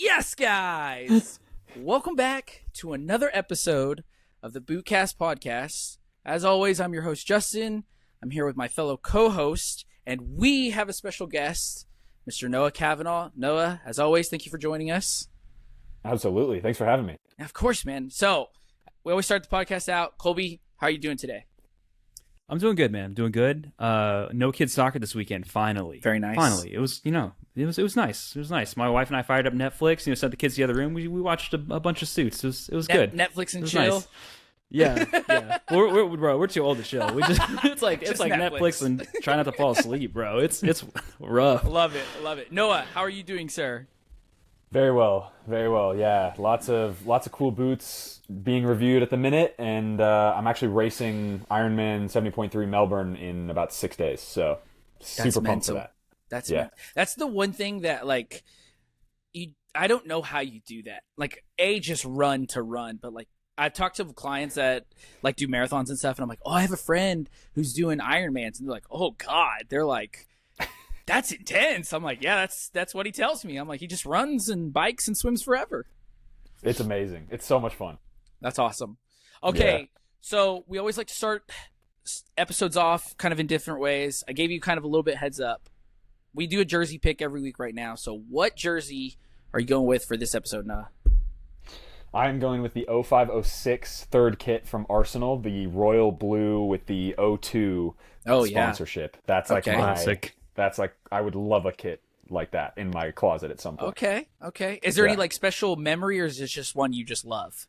Yes, guys! Welcome back to another episode of the Bootcast podcast. As always, I'm your host, Justin. I'm here with my fellow co-host, and we have a special guest, Mr. Noah Kavanaugh. Noah, as always, thank you for joining us. Absolutely. Thanks for having me. Of course, man. So, we always start the podcast out. Colby, how are you doing today? I'm doing good, man. I'm doing good. No kids soccer this weekend. Finally, very nice. Finally, it was nice. It was nice. My wife and I fired up Netflix. Sent the kids to the other room. We watched a bunch of Suits. It was good. Netflix and was chill. Nice. Yeah. We're too old to chill. It's like Netflix and try not to fall asleep, bro. It's rough. Love it. Noah, how are you doing, sir? Very well. Yeah, lots of cool boots being reviewed at the minute, and I'm actually racing Ironman 70.3 Melbourne in about 6 days. So super pumped for that. That's the one thing that I don't know how you do that. Just run to run, but I've talked to clients that do marathons and stuff, and I'm like, oh, I have a friend who's doing Ironmans, and they're like, oh God, they're like, that's intense. I'm like, yeah, that's what he tells me. I'm like, he just runs and bikes and swims forever. It's amazing. It's so much fun. That's awesome. Okay, yeah. So we always like to start episodes off kind of in different ways. I gave you kind of a little bit heads up. We do a jersey pick every week right now. So what jersey are you going with for this episode, Nah? I'm going with the 05-06 third kit from Arsenal, the royal blue with the 02 sponsorship. Yeah. That's okay. Classic. That's I would love a kit like that in my closet at some point. Okay. Is there any special memory, or is it just one you just love?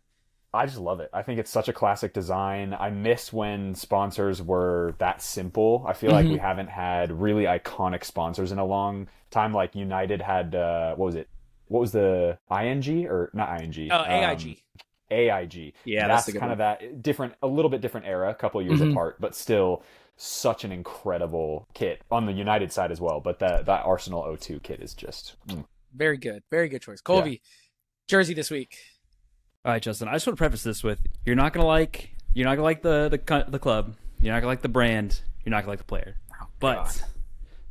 I just love it. I think it's such a classic design. I miss when sponsors were that simple. I feel like we haven't had really iconic sponsors in a long time. Like United had, what was it? What was the ING or not ING? Oh, AIG. AIG. Yeah, that's kind of that different, a little bit different era, a couple of years apart, but still such an incredible kit on the United side as well. But that Arsenal 02 kit is just very good choice. Colby, jersey this week. All right, Justin. I just want to preface this with you're not gonna like the club. You're not gonna like the brand. You're not gonna like the player. Oh, but, God.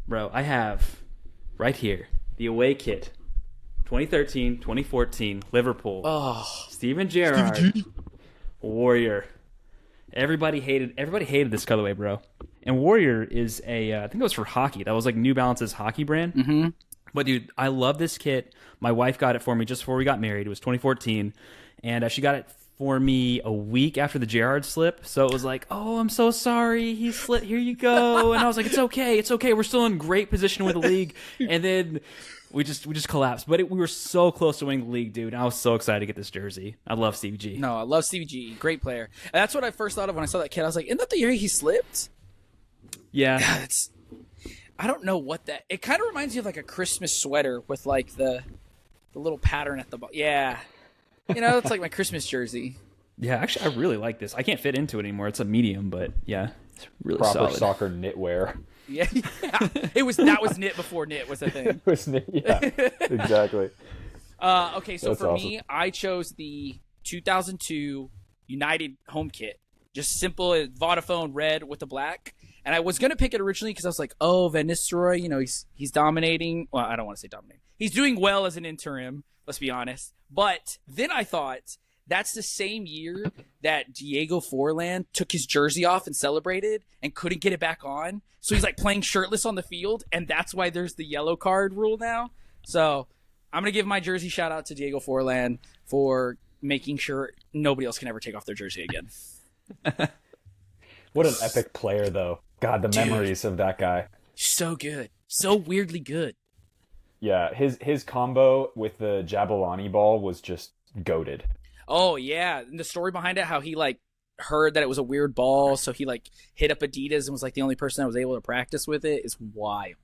Bro, I have right here the away kit. 2013, 2014, Liverpool. Oh, Steven Gerrard, Warrior. Everybody hated this colorway, bro. And Warrior is I think it was for hockey. That was New Balance's hockey brand. Mm-hmm. But dude, I love this kit. My wife got it for me just before we got married. It was 2014, and she got it for me a week after the Gerrard slip. So it was like, oh, I'm so sorry, he slipped. Here you go. And I was like, it's okay. We're still in great position with the league. And then we just collapsed. But we were so close to winning the league, dude. I was so excited to get this jersey. I love Stevie G. No, I love Stevie G. Great player. And that's what I first thought of when I saw that kit. I was like, isn't that the year he slipped? Yeah. God, I don't know what that... It kind of reminds me of a Christmas sweater with the little pattern at the bottom. Yeah. It's like my Christmas jersey. Yeah, actually, I really like this. I can't fit into it anymore. It's a medium, but yeah, it's really proper solid. soccer knitwear. Yeah. That was knit before knit was a thing. It was knit, yeah, exactly. Okay, so That's for awesome. me, I chose the 2002 United home kit. Just simple Vodafone red with the black. And I was going to pick it originally because I was like, oh, Van Nistelrooy, he's dominating. Well, I don't want to say dominating. He's doing well as an interim, let's be honest. But then I thought that's the same year that Diego Forlan took his jersey off and celebrated and couldn't get it back on. So he's playing shirtless on the field, and that's why there's the yellow card rule now. So I'm going to give my jersey shout out to Diego Forlan for making sure nobody else can ever take off their jersey again. What an epic player, though. God, the memories of that guy. So good. So weirdly good. Yeah, his combo with the Jabulani ball was just goated. Oh, yeah. And the story behind it, how he, heard that it was a weird ball, so he, hit up Adidas and was, the only person that was able to practice with it, is wild.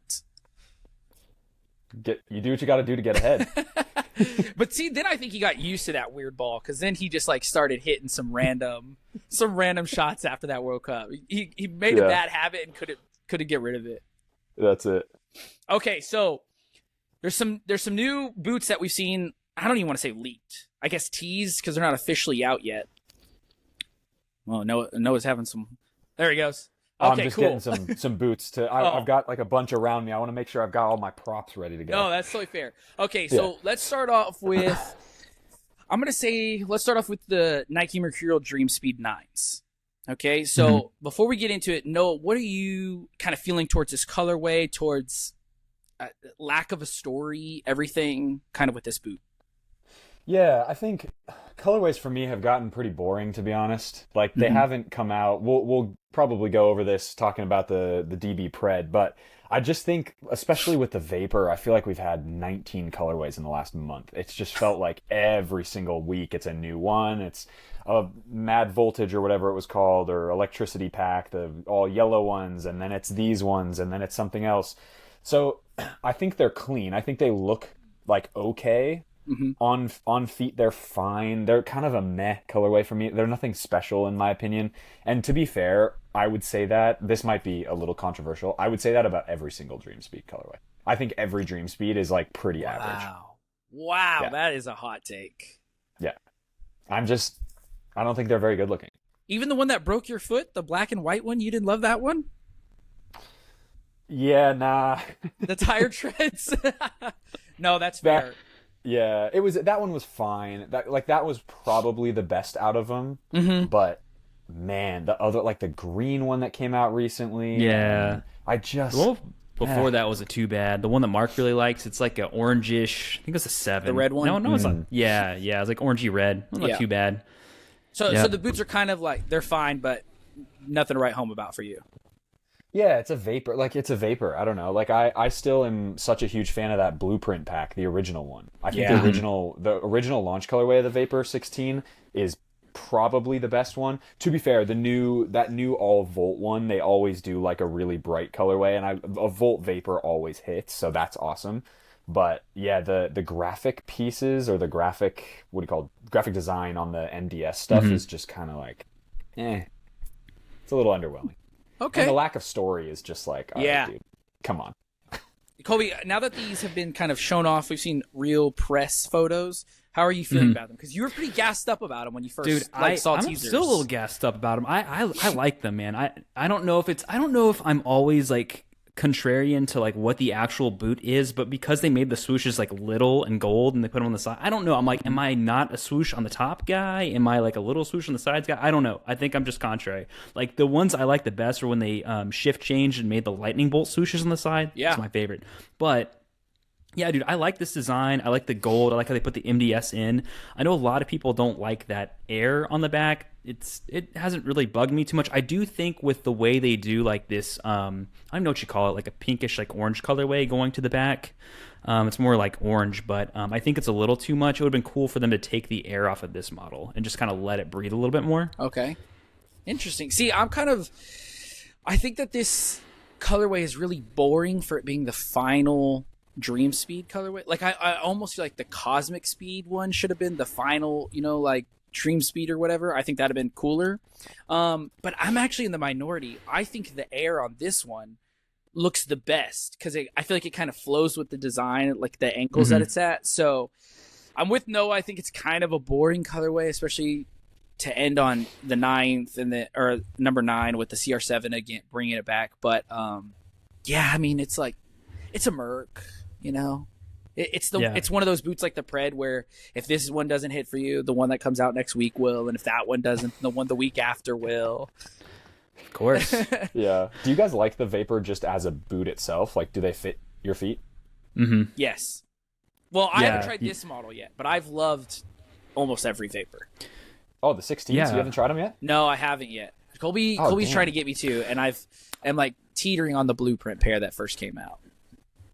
You do what you got to do to get ahead. But see, then I think he got used to that weird ball, because then he just, started hitting some random shots after that World Cup. He made a bad habit and couldn't get rid of it. That's it. Okay, so there's some new boots that we've seen. I don't even want to say leaked. I guess teased because they're not officially out yet. Well, Noah's having some. There he goes. I'm Okay, just cool. getting some boots to. I've got like a bunch around me. I want to make sure I've got all my props ready to go. No, that's totally fair. Okay, so let's start off with. I'm gonna say let's start off with the Nike Mercurial Dream Speed 9s. Okay, so before we get into it, Noah, what are you kind of feeling towards this colorway, towards lack of a story, everything kind of with this boot? Yeah, I think colorways for me have gotten pretty boring, to be honest. Like they haven't come out. We'll probably go over this talking about the DB Pred, but I just think, especially with the Vapor, I feel like we've had 19 colorways in the last month. It's just felt like every single week it's a new one. It's a Mad Voltage or whatever it was called, or Electricity Pack, the all yellow ones, and then it's these ones, and then it's something else. So I think they're clean. I think they look like okay. On feet, they're fine. They're kind of a meh colorway for me. They're nothing special in my opinion. And to be fair, I would say that this might be a little controversial. I would say that about every single Dream Speed colorway. I think every Dream Speed is like pretty average. Wow, Yeah. That is a hot take. Yeah, I don't think they're very good looking. Even the one that broke your foot, the black and white one, you didn't love that one? Yeah, nah. The tire treads? No, that's fair. Yeah, that one was fine. That was probably the best out of them. But man, the other, like the green one that came out recently. Yeah. I just before that was a too bad. The one that Mark really likes, it's like an orangish. I think it's a 7. The red one? No, it's not. Yeah, it's like orangey red. It's not too bad. So the boots are kind of like, they're fine, but nothing to write home about for you. Yeah, it's a Vapor. Like, it's a Vapor. I don't know. Like, I still am such a huge fan of that Blueprint pack, the original one. I think the original launch colorway of the Vapor 16 is probably the best one. To be fair, that new all Volt one, they always do like a really bright colorway, and a Volt Vapor always hits, so that's awesome. But yeah, the graphic pieces, or the graphic design on the MDS stuff is just kind of like, it's a little underwhelming. Okay. And the lack of story is just like, all right, dude, come on. Colby, now that these have been kind of shown off, we've seen real press photos. How are you feeling about them? Because you were pretty gassed up about them when you first saw I'm teasers. still a little gassed up about them. I like them, man. I don't know if I'm always like contrarian to like what the actual boot is, but because they made the swooshes like little and gold and they put them on the side, I don't know. I'm like, am I not a swoosh on the top guy? Am I like a little swoosh on the sides guy? I don't know. I think I'm just contrary. Like the ones I like the best are when they shift changed and made the lightning bolt swooshes on the side. Yeah, that's my favorite. But yeah, dude, I like this design. I like the gold. I like how they put the MDS in. I know a lot of people don't like that air on the back. It hasn't really bugged me too much. I do think with the way they do like this, I don't know what you call it, like a pinkish, like orange colorway going to the back. It's more like orange, but I think it's a little too much. It would have been cool for them to take the air off of this model and just kind of let it breathe a little bit more. Okay. Interesting. See, I think that this colorway is really boring for it being the final Dream Speed colorway. Like I almost feel like the Cosmic Speed one should have been the final, like Dream Speed or whatever. I think that'd have been cooler. But I'm actually in the minority. I think the air on this one looks the best because I feel like it kind of flows with the design, like the ankles that it's at. So I'm with Noah. I think it's kind of a boring colorway, especially to end on the 9th or number 9 with the CR7 again, bringing it back. But yeah, I mean, it's like, it's a Merc, It's one of those boots like the Pred where if this one doesn't hit for you, the one that comes out next week will, and if that one doesn't, the one the week after will. Of course. Yeah. Do you guys like the Vapor just as a boot itself? Like, do they fit your feet? Yes. Well, I haven't tried this model yet, but I've loved almost every Vapor. Oh, the 16s? You haven't tried them yet? No, I haven't yet. Colby's trying to get me to, and I'm like teetering on the Blueprint pair that first came out.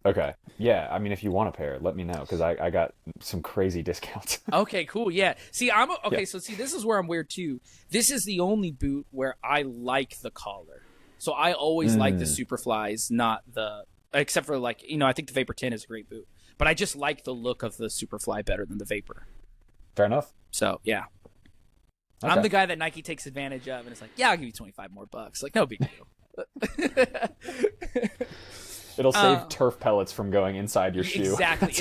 Okay. Yeah, I mean, if you want a pair, let me know, because I got some crazy discounts. Okay, cool. Yeah. See, so this is where I'm weird too. This is the only boot where I like the collar. So I always like the Superflies, except for like, I think the Vapor 10 is a great boot. But I just like the look of the Superfly better than the Vapor. Fair enough. So, yeah. Okay. I'm the guy that Nike takes advantage of, and it's like, yeah, I'll give you 25 more bucks. Like, no big deal. It'll save turf pellets from going inside your shoe. Exactly.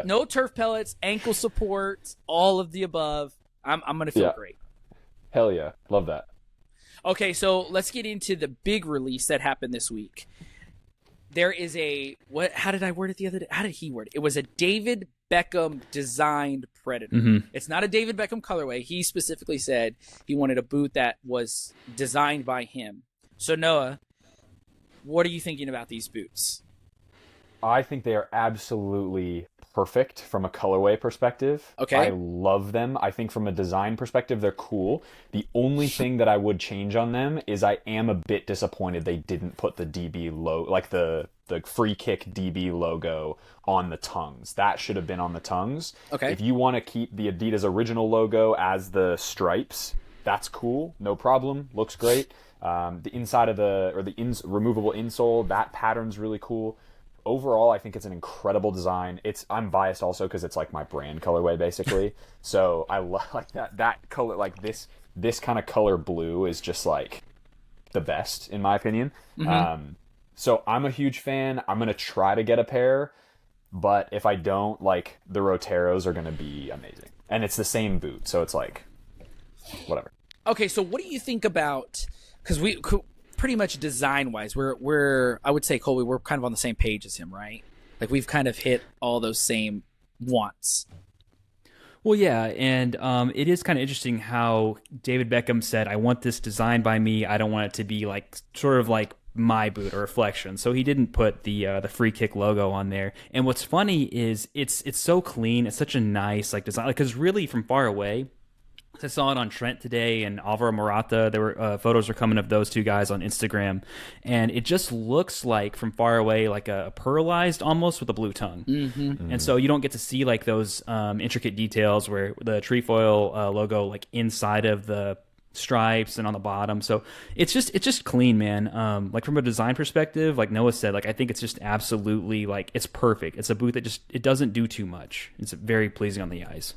No turf pellets, ankle support, all of the above. I'm gonna feel great. Hell yeah, love that. Okay, so let's get into the big release that happened this week. There is how did I word it the other day? How did he word it? It was a David Beckham designed Predator. Mm-hmm. It's not a David Beckham colorway. He specifically said he wanted a boot that was designed by him. So Noah, what are you thinking about these boots? I think they are absolutely perfect from a colorway perspective. Okay. I love them. I think from a design perspective, they're cool. The only thing that I would change on them is I am a bit disappointed they didn't put the DB logo, like the free kick DB logo on the tongues. That should have been on the tongues. Okay. If you want to keep the Adidas original logo as the stripes, that's cool. No problem. Looks great. The inside of removable insole, that pattern's really cool. Overall, I think it's an incredible design. I'm biased also because it's like my brand colorway basically. So I love like that color, like this kind of color blue is just like the best in my opinion. Mm-hmm. So I'm a huge fan. I'm gonna try to get a pair, but if I don't, like the Roteros are gonna be amazing, and it's the same boot, so it's like whatever. Okay, so what do you think about? Because we pretty much design wise, we're I would say Colby, we're kind of on the same page as him, right? Like we've kind of hit all those same wants. Well, yeah, and it is kind of interesting how David Beckham said, "I want this designed by me. I don't want it to be like sort of like my boot or reflection." So he didn't put the free kick logo on there. And what's funny is it's so clean. It's such a nice like design, because really from far away. I saw it on Trent today and Alvaro Morata. There were photos were coming of those two guys on Instagram, and it just looks like from far away like a pearlized almost with a blue tongue. Mm-hmm. And so you don't get to see like those intricate details where the trefoil logo like inside of the stripes and on the bottom. So it's just clean, man. Like from a design perspective, like Noah said, like I think it's just absolutely like it's perfect. It's a boot that just it doesn't do too much. It's very pleasing on the eyes.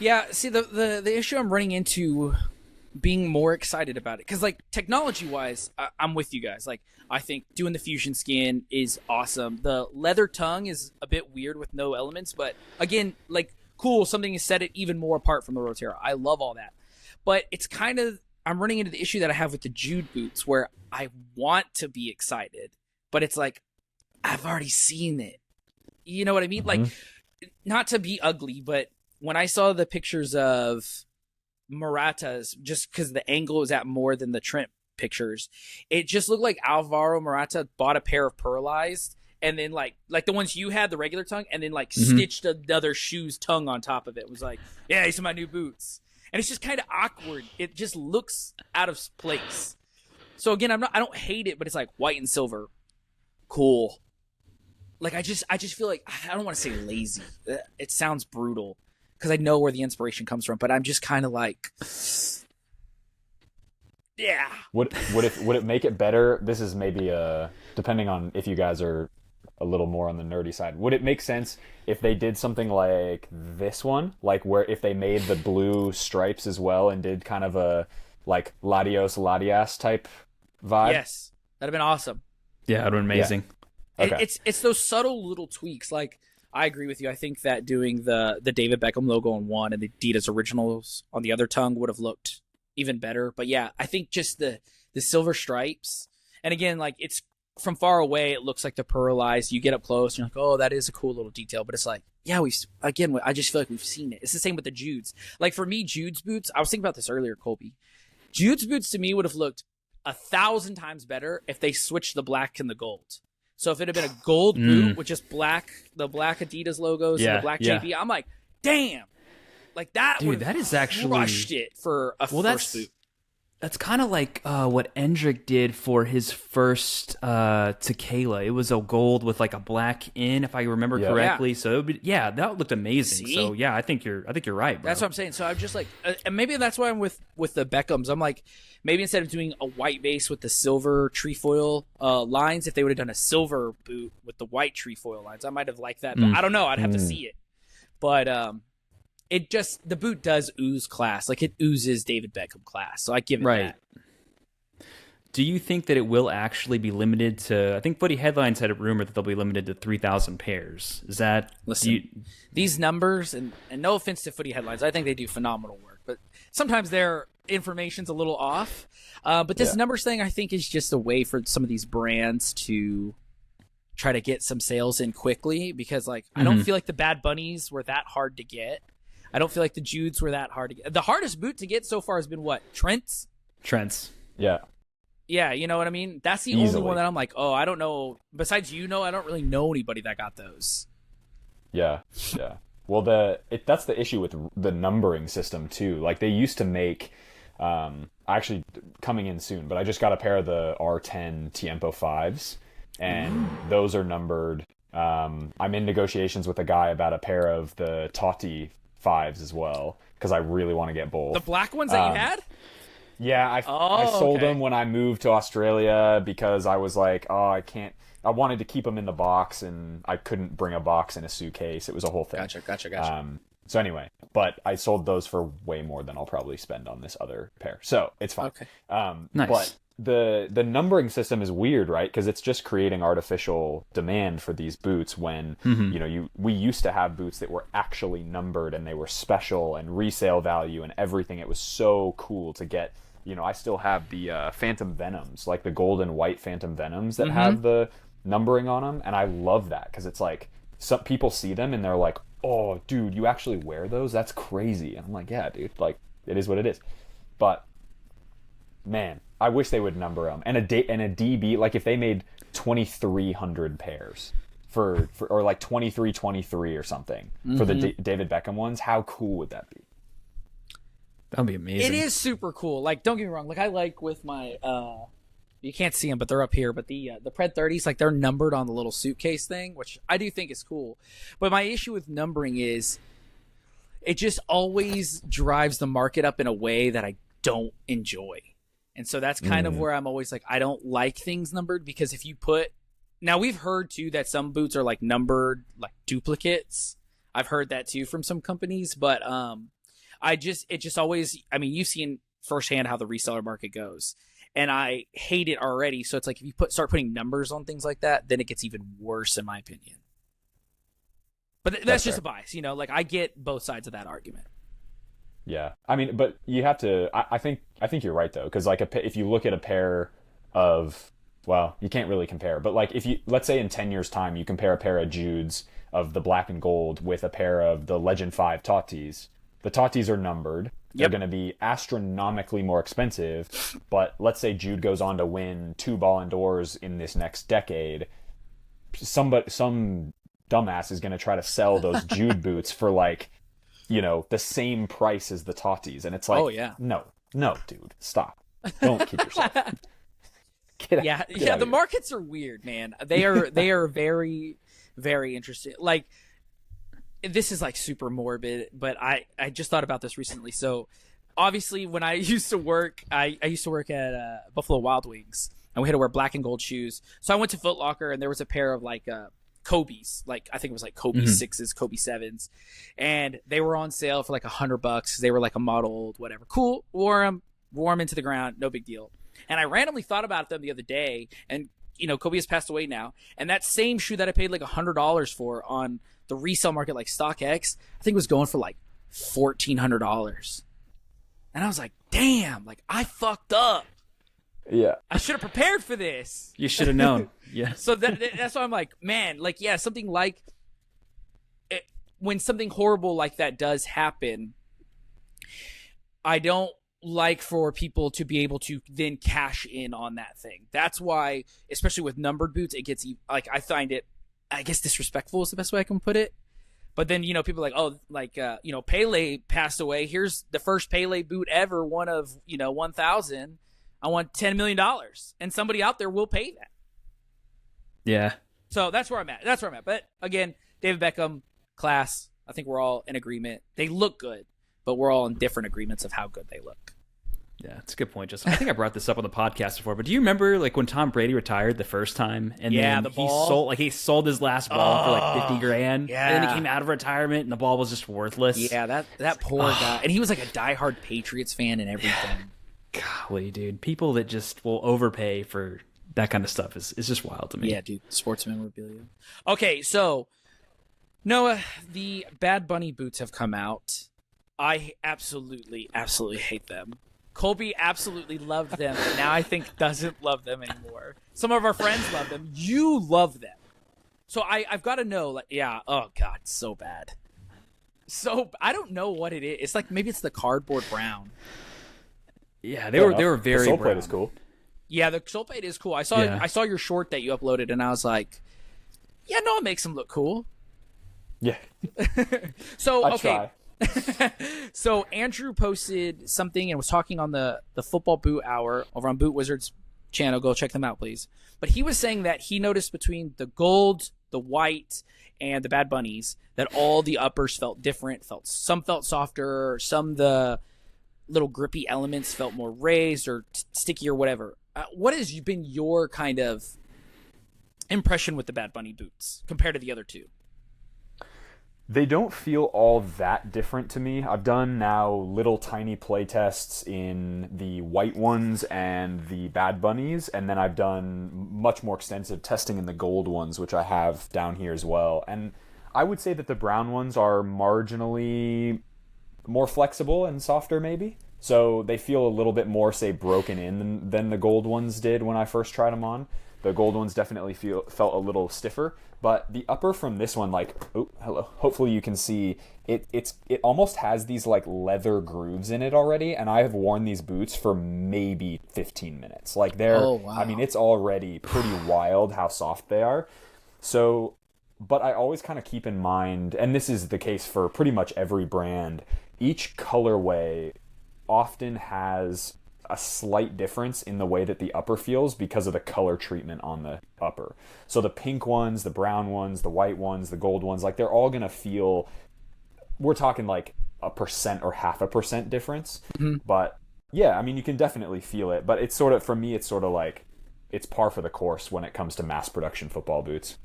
Yeah, see, the issue I'm running into being more excited about it, because, like, technology-wise, I'm with you guys. Like, I think doing the fusion skin is awesome. The leather tongue is a bit weird with no elements, but, again, like, cool, something to set it even more apart from the Rotero. I love all that. But it's kind of, I'm running into the issue that I have with the Jude boots, where I want to be excited, but it's like, I've already seen it. You know what I mean? Mm-hmm. Like, not to be ugly, but when I saw the pictures of Morata's, just because the angle was at more than the Trent pictures, it just looked like Alvaro Morata bought a pair of pearlized and then like the ones you had, the regular tongue, and then like stitched another shoe's tongue on top of it. It was like, yeah, these are my new boots. And it's just kind of awkward. It just looks out of place. So again, I don't hate it, but it's like white and silver. Cool. Like I just feel like, I don't want to say lazy. It sounds brutal, because I know where the inspiration comes from, but I'm just kind of like, yeah. Would it make it better? This is maybe depending on if you guys are a little more on the nerdy side. Would it make sense if they did something like this one, like where if they made the blue stripes as well and did kind of a like Latios Latias type vibe? Yes, that'd have been awesome. Yeah, it'd been amazing. Yeah. Okay. It's those subtle little tweaks. Like, I agree with you. I think that doing the David Beckham logo on one and the Adidas originals on the other tongue would have looked even better. But yeah, I think just the silver stripes, and again, like it's from far away, it looks like the pearlized. You get up close, and you're like, oh, that is a cool little detail. But it's like, yeah, I just feel like we've seen it. It's the same with the Jude's. Like for me, Jude's boots, I was thinking about this earlier, Colby. Jude's boots to me would have looked 1,000 times better if they switched the black and the gold. So if it had been a gold boot with just the black Adidas logos and the black JP, I'm like, damn, like that. Dude, that is actually crushed it for a first boot. That's kind of like what Endrick did for his first Tequila. It was a gold with like a black in, if I remember correctly. So it would be, that looked amazing. See? So yeah, I think you're right, bro. That's what I'm saying. So I'm just like, and maybe that's why I'm with the Beckhams. I'm like, maybe instead of doing a white base with the silver trefoil lines, if they would have done a silver boot with the white trefoil lines, I might have liked that. But I don't know. I'd have to see it. But it just, the boot does ooze class. Like it oozes David Beckham class. So I give it that. Do you think that it will actually be limited to, I think Footy Headlines had a rumor that they'll be limited to 3,000 pairs. Is that... Listen, these numbers, and no offense to Footy Headlines, I think they do phenomenal work. but sometimes their information's a little off. But this numbers thing, I think, is just a way for some of these brands to try to get some sales in quickly, because like I don't feel like the Bad Bunnies were that hard to get. I don't feel like the Judes were that hard to get. The hardest boot to get so far has been what? Trent's? Yeah. Yeah, you know what I mean? That's the only one that I'm like, oh, I don't know. Besides, I don't really know anybody that got those. Yeah. Well, that's the issue with the numbering system too. Like they used to make, actually coming in soon, but I just got a pair of the R10 Tiempo 5s, and those are numbered. I'm in negotiations with a guy about a pair of the Totti 5s as well, because I really want to get both. The black ones that you had? Yeah, I sold them when I moved to Australia because I was like, I wanted to keep them in the box, and I couldn't bring a box in a suitcase. It was a whole thing. Gotcha. So anyway, but I sold those for way more than I'll probably spend on this other pair. So it's fine. Okay. Nice. But the numbering system is weird, right? Because it's just creating artificial demand for these boots when, we used to have boots that were actually numbered and they were special and resale value and everything. It was so cool to get. I still have the Phantom Venoms, like the gold and white Phantom Venoms that have the numbering on them. And I love that because it's like some people see them and they're like, oh, dude, you actually wear those? That's crazy. And I'm like, yeah, dude, like it is what it is. But man, I wish they would number them. And a DB, like if they made 2,300 pairs for or like 23 or something for the David Beckham ones, how cool would that be? That'd be amazing. It is super cool. Like, don't get me wrong. Like, I like with my, you can't see them, but they're up here. But the Pred 30s, like, they're numbered on the little suitcase thing, which I do think is cool. But my issue with numbering is it just always drives the market up in a way that I don't enjoy. And so that's kind of where I'm always like, I don't like things numbered, because if you put, now we've heard too that some boots are like numbered, like duplicates. I've heard that too from some companies, but, it just always, I mean, you've seen firsthand how the reseller market goes, and I hate it already. So it's like, if you start putting numbers on things like that, then it gets even worse in my opinion. But that's just fair. A bias, like I get both sides of that argument. Yeah. I mean, but you have to, I think you're right though. Cause like if you look at a pair of, well, you can't really compare, but like let's say in 10 years time, you compare a pair of Judes of the black and gold with a pair of the Legend 5 Tottis. The Tottis are numbered. They're going to be astronomically more expensive. But let's say Jude goes on to win 2 Ballon d'Ors in this next decade. Some dumbass is going to try to sell those Jude boots for like, the same price as the Tottis. And it's like, oh, yeah. No, dude, stop. Don't kid yourself. Get out the markets are weird, man. They are very, very interesting. Like, this is like super morbid, but I just thought about this recently. So obviously when I used to work, I used to work at Buffalo Wild Wings, and we had to wear black and gold shoes. So I went to Foot Locker, and there was a pair of like Kobe's, like I think it was like Kobe 6s, Kobe 7s, and they were on sale for like $100. They were like a model old, whatever. Cool. Wore them into the ground. No big deal. And I randomly thought about them the other day, and Kobe has passed away now. And that same shoe that I paid like $100 for on the resale market, like StockX, I think was going for like $1,400. And I was like, damn, like I fucked up. Yeah. I should have prepared for this. You should have known. Yeah. So that's why I'm like, man, like, yeah, something like it, when something horrible like that does happen, I don't like for people to be able to then cash in on that thing. That's why, especially with numbered boots, it gets like, I find it, I guess, disrespectful is the best way I can put it. But then, people are like, oh, like, Pele passed away. Here's the first Pele boot ever, one of, 1,000. I want $10 million. And somebody out there will pay that. Yeah. So that's where I'm at. But again, David Beckham, class. I think we're all in agreement. They look good, but we're all in different agreements of how good they look. Yeah, that's a good point, Justin. I think I brought this up on the podcast before, but do you remember like when Tom Brady retired the first time, and then he sold his last ball for like $50,000, yeah, and then he came out of retirement and the ball was just worthless. Yeah, that poor guy, and he was like a diehard Patriots fan and everything. Golly, dude, people that just will overpay for that kind of stuff is just wild to me. Yeah, dude, sports memorabilia. Okay, so Noah, the Bad Bunny boots have come out. I absolutely hate them. Colby absolutely loved them, and now I think doesn't love them anymore. Some of our friends love them. You love them. So I've got to know, like, yeah, oh, God, so bad. So, I don't know what it is. It's like, maybe it's the cardboard brown. Yeah, they were very the sole brown. plate is cool. Yeah, the sole plate is cool. I saw your short that you uploaded, and I was like, yeah, no, it makes them look cool. Yeah. So, I okay. try. So Andrew posted something and was talking on the Football Boot Hour over on Boot Wizards channel. Go check them out, please. But he was saying that he noticed between the gold, the white, and the Bad Bunnies that all the uppers felt different. Some felt softer, some the little grippy elements felt more raised or sticky or whatever. What has been your kind of impression with the Bad Bunny boots compared to the other two? They don't feel all that different to me. I've done now little tiny play tests in the white ones and the Bad Bunnies, and then I've done much more extensive testing in the gold ones, which I have down here as well. And I would say that the brown ones are marginally more flexible and softer, maybe. So they feel a little bit more, say, broken in than the gold ones did when I first tried them on. The gold ones definitely felt a little stiffer, but the upper from this one, like, oh, hello. Hopefully you can see it. It almost has these like leather grooves in it already, and I have worn these boots for maybe 15 minutes. Like they're, oh, wow. I mean, it's already pretty wild how soft they are. So, but I always kind of keep in mind, and this is the case for pretty much every brand, each colorway often has a slight difference in the way that the upper feels because of the color treatment on the upper. So the pink ones, the brown ones, the white ones, the gold ones, like they're all going to feel, we're talking like 1% or 0.5% difference. Mm-hmm. But yeah, I mean, you can definitely feel it, but it's sort of, for me, it's sort of like, it's par for the course when it comes to mass production football boots.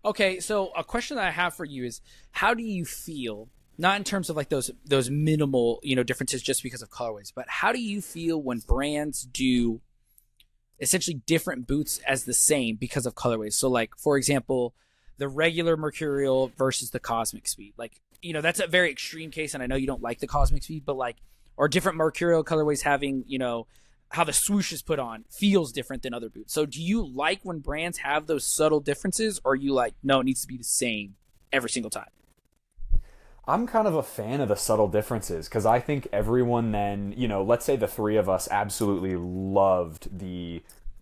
Okay, so a question that I have for you is, how do you feel, not in terms of like those minimal, differences just because of colorways, but how do you feel when brands do essentially different boots as the same because of colorways? So like, for example, the regular Mercurial versus the Cosmic Speed. Like, that's a very extreme case, and I know you don't like the Cosmic Speed, but like, or different Mercurial colorways having, how the swoosh is put on feels different than other boots. So do you like when brands have those subtle differences, or are you like, no, it needs to be the same every single time? I'm kind of a fan of the subtle differences because I think everyone then, let's say the three of us absolutely loved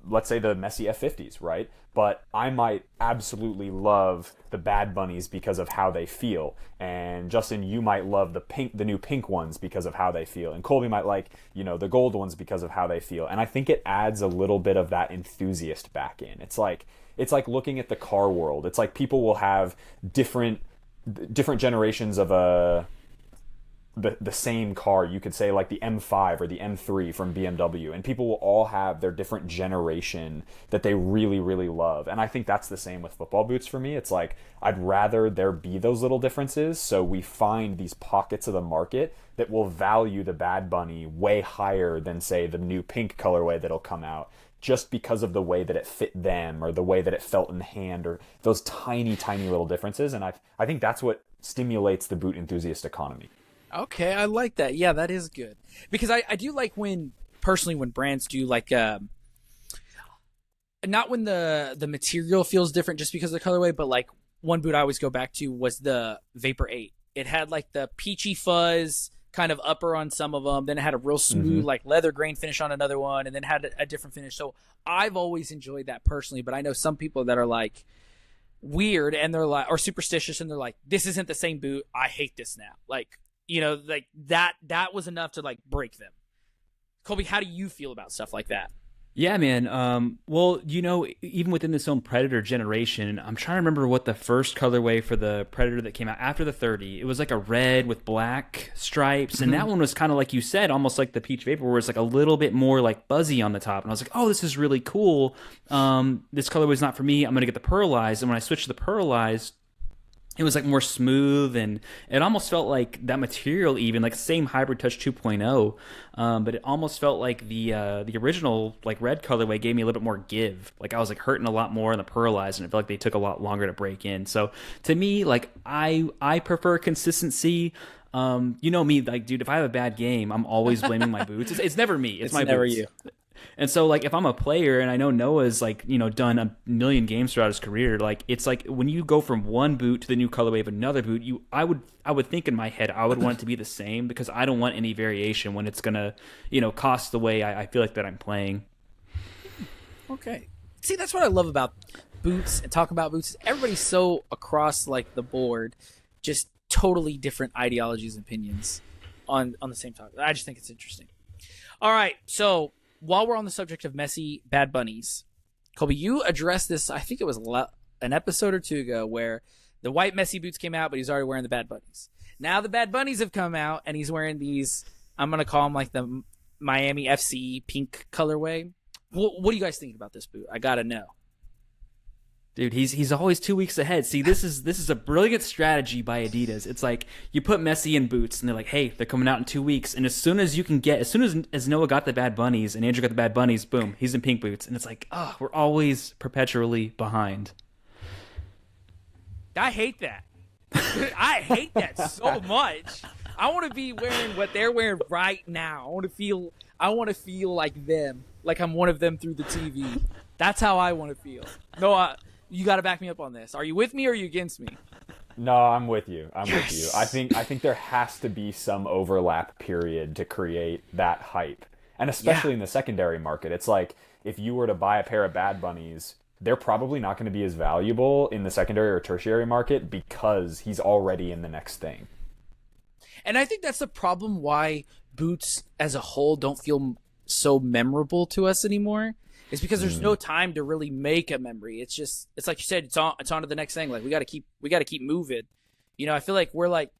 let's say the Messi F50s, right? But I might absolutely love the Bad Bunnies because of how they feel. And Justin, you might love the new pink ones because of how they feel. And Colby might like, the gold ones because of how they feel. And I think it adds a little bit of that enthusiast back in. It's like looking at the car world. It's like people will have different generations of the same car. You could say like the M5 or the M3 from BMW, and people will all have their different generation that they really, really love. And I think that's the same with football boots for me. It's like, I'd rather there be those little differences, so we find these pockets of the market that will value the Bad Bunny way higher than, say, the new pink colorway that'll come out, just because of the way that it fit them or the way that it felt in the hand, or those tiny, tiny little differences. And I think that's what stimulates the boot enthusiast economy. Okay, I like that. Yeah, that is good. Because I do like when brands do like, not when the material feels different just because of the colorway, but like one boot I always go back to was the Vapor 8. It had like the peachy fuzz kind of upper on some of them, then it had a real smooth like leather grain finish on another one, and then had a different finish. So I've always enjoyed that personally, but I know some people that are like weird and they're like, or superstitious, and they're like, this isn't the same boot, I hate this now. Like, like that was enough to like break them. Colby, how do you feel about stuff like that? Yeah, man. Well, even within this own Predator generation, I'm trying to remember what the first colorway for the Predator that came out after the 30. It was like a red with black stripes, and that one was kind of like you said, almost like the Peach Vapor, where it's like a little bit more like buzzy on the top. And I was like, oh, this is really cool. This colorway is not for me. I'm gonna get the pearlized. And when I switched to the pearlized, it was like more smooth, and it almost felt like that material, even like same Hybrid Touch 2.0, but it almost felt like the original like red colorway gave me a little bit more give. Like I was like hurting a lot more in the pearlized, and it felt like they took a lot longer to break in. So to me, like I prefer consistency. You know me, like dude, if I have a bad game, I'm always blaming my boots. It's never me. It's my never boots. you. And so, like, if I'm a player, and I know Noah's, like, you know, done a million games throughout his career, like, it's like when you go from one boot to the new colorway of another boot, I would think in my head I would want it to be the same, because I don't want any variation when it's gonna, you know, cost the way I feel like that I'm playing. Okay. See, that's what I love about boots and talking about boots. Everybody's so across like the board, just totally different ideologies and opinions on the same topic. I just think it's interesting. All right, so while we're on the subject of Messi Bad Bunnies, Colby, you addressed this, I think it was an episode or two ago, where the white Messi boots came out, but he's already wearing the Bad Bunnies. Now the Bad Bunnies have come out, and he's wearing these, I'm going to call them like the Miami FC pink colorway. What do you guys think about this boot? I got to know. Dude, he's always 2 weeks ahead. See, this is a brilliant strategy by Adidas. It's like you put Messi in boots, and they're like, "Hey, they're coming out in 2 weeks." And as soon as Noah got the Bad Bunnies and Andrew got the Bad Bunnies, boom, he's in pink boots, and it's like, oh, we're always perpetually behind. I hate that. I hate that so much. I want to be wearing what they're wearing right now. I want to feel like them, like I'm one of them through the TV. That's how I want to feel. Noah, you got to back me up on this. Are you with me or are you against me? No, I'm with you. With you. I think there has to be some overlap period to create that hype. And especially in the secondary market. It's like if you were to buy a pair of Bad Bunnies, they're probably not going to be as valuable in the secondary or tertiary market because he's already in the next thing. And I think that's the problem why boots as a whole don't feel so memorable to us anymore. It's because there's no time to really make a memory. It's like you said, it's on to the next thing. Like we got to keep moving. You know, I feel like we're like,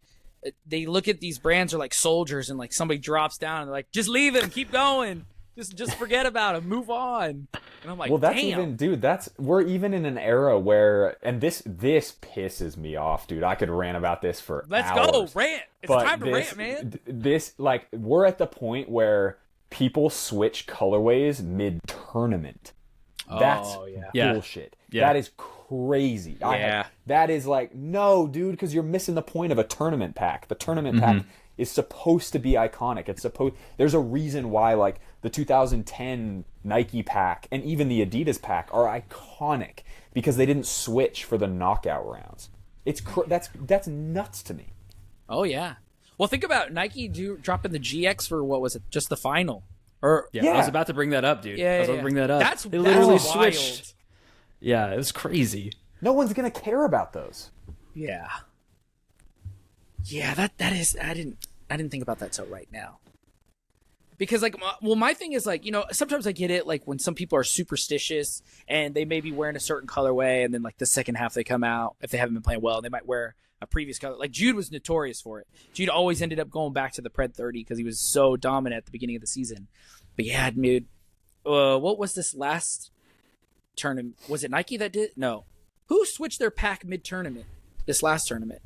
they look at these brands are like soldiers, and like somebody drops down and they're like, just leave him, keep going. Just forget about him, move on. And I'm like, well, that's damn. even, dude, we're even in an era where, and this pisses me off, dude. I could rant about this for hours. Let's go, rant. It's time to rant, man. Like, we're at the point where people switch colorways mid-tournament. That's bullshit. Yeah. That is crazy. Yeah. That is like, no, dude, because you're missing the point of a tournament pack. The tournament pack is supposed to be iconic. There's a reason why, like, the 2010 Nike pack and even the Adidas pack are iconic, because they didn't switch for the knockout rounds. That's nuts to me. Oh, yeah. Well, think about Nike dropping the GX for, what was it, just the final? I was about to bring that up, dude. I was about to bring that up. They literally that's switched. Wild. Yeah, it was crazy. No one's going to care about those. Yeah. Yeah, that is, I didn't think about that till right now. Because, like, my thing is, like, you know, sometimes I get it, like, when some people are superstitious and they may be wearing a certain colorway, and then, like, the second half they come out, if they haven't been playing well, they might wear a previous color. Like, Jude was notorious for it. Jude always ended up going back to the Pred 30 because he was so dominant at the beginning of the season. But, yeah, dude, what was this last tournament? Was it Nike that did? No. Who switched their pack mid-tournament this last tournament?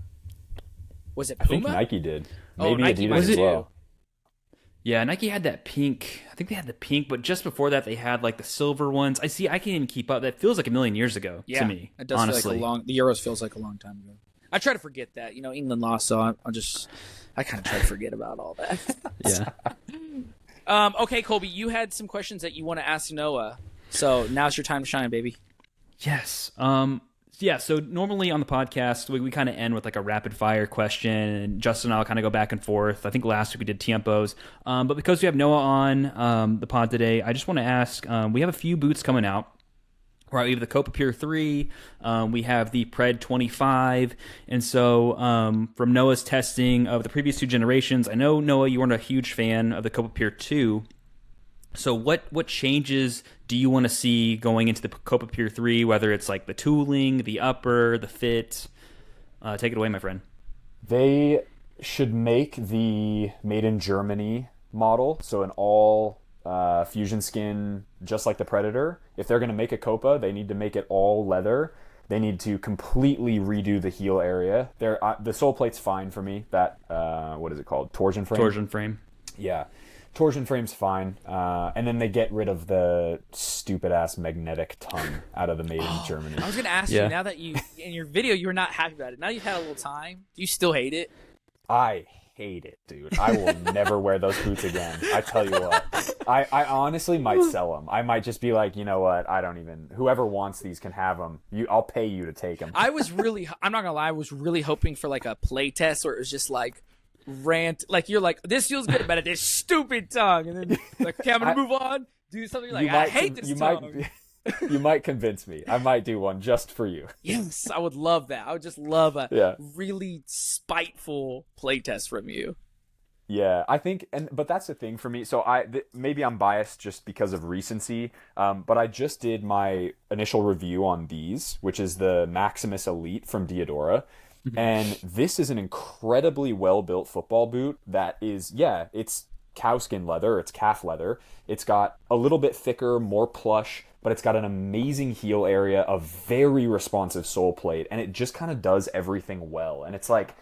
Was it Puma? I think Nike did. Maybe Nike Adidas as well. Yeah, Nike had that pink. I think they had the pink, but just before that, they had like the silver ones. I can't even keep up. That feels like a million years ago to me. It does honestly. feel like the Euros feels like a long time ago. I try to forget that. You know, England lost, so I kind of try to forget about all that. Yeah. Okay, Colby, you had some questions that you want to ask Noah, so now's your time to shine, baby. Yes. Yeah, so normally on the podcast, we kind of end with like a rapid fire question, and Justin and I'll kind of go back and forth. I think last week we did tiempos. But because we have Noah on the pod today, I just want to ask, we have a few boots coming out. Right, we have the Copa Pure 3, we have the Pred 25, and so from Noah's testing of the previous two generations, I know, Noah, you weren't a huge fan of the Copa Pure 2. So what changes do you want to see going into the Copa Pure 3, whether it's like the tooling, the upper, the fit? Take it away, my friend. They should make the made in Germany model, so an all fusion skin, just like the Predator. If they're going to make a Copa, they need to make it all leather. They need to completely redo the heel area. The sole plate's fine for me. That what is it called? Torsion frame. Torsion frame. Yeah, torsion frame's fine. And then they get rid of the stupid ass magnetic tongue out of the Made in Germany. I was gonna ask you, now that you in your video you were not happy about it. Now you've had a little time. Do you still hate it? I hate it, dude. I will never wear those boots again. I tell you what. I honestly might sell them. I might just be like, you know what? I don't even. Whoever wants these can have them. I'll pay you to take them. I'm not gonna lie. I was really hoping for like a play test where it was just like rant. Like you're like, this feels good about it. This stupid tongue, and then like, okay, I'm gonna move on. Do something like I hate this tongue. You might convince me. I might do one just for you. Yes, I would love that. I would just love a really spiteful playtest from you. Yeah, I think, but that's the thing for me. So maybe I'm biased just because of recency, but I just did my initial review on these, which is the Maximus Elite from Diadora. And this is an incredibly well-built football boot that is, it's cowskin leather, it's calf leather. It's got a little bit thicker, more plush, but it's got an amazing heel area, a very responsive sole plate, and it just kind of does everything well. And it's like,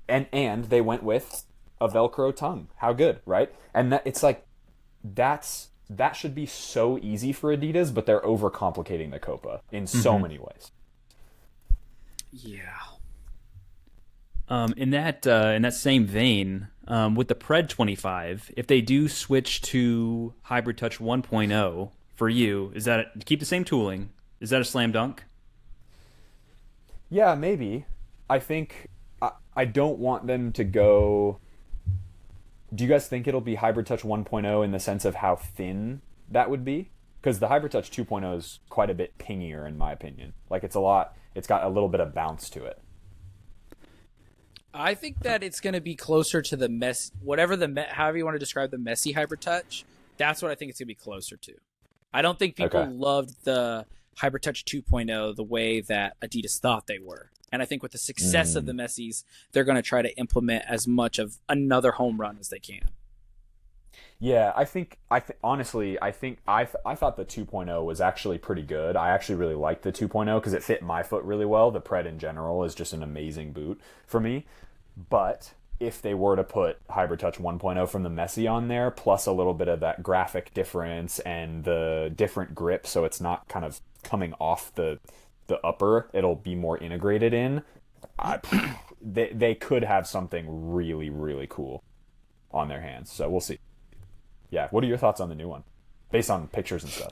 and they went with a Velcro tongue. How good, right? And it's like, that should be so easy for Adidas, but they're overcomplicating the Copa in so many ways. Yeah. In that same vein, with the Pred 25, if they do switch to Hybrid Touch 1.0 for you, is that keep the same tooling? Is that a slam dunk? Yeah, maybe. I think I don't want them to go. Do you guys think it'll be Hybrid Touch 1.0 in the sense of how thin that would be? Because the Hybrid Touch 2.0 is quite a bit pingier in my opinion. Like it's got a little bit of bounce to it. I think that it's going to be closer to the however you want to describe the Messi Hybrid Touch. That's what I think it's going to be closer to. I don't think people loved the Hybrid Touch 2.0 the way that Adidas thought they were. And I think with the success of the Messis, they're going to try to implement as much of another home run as they can. Yeah, I honestly, I thought the 2.0 was actually pretty good. I actually really liked the 2.0 because it fit my foot really well. The Pred in general is just an amazing boot for me. But if they were to put Hybrid Touch 1.0 from the Messi on there, plus a little bit of that graphic difference and the different grip, so it's not kind of coming off the upper, it'll be more integrated in. They could have something really, really cool on their hands. So we'll see. Yeah, what are your thoughts on the new one, based on pictures and stuff?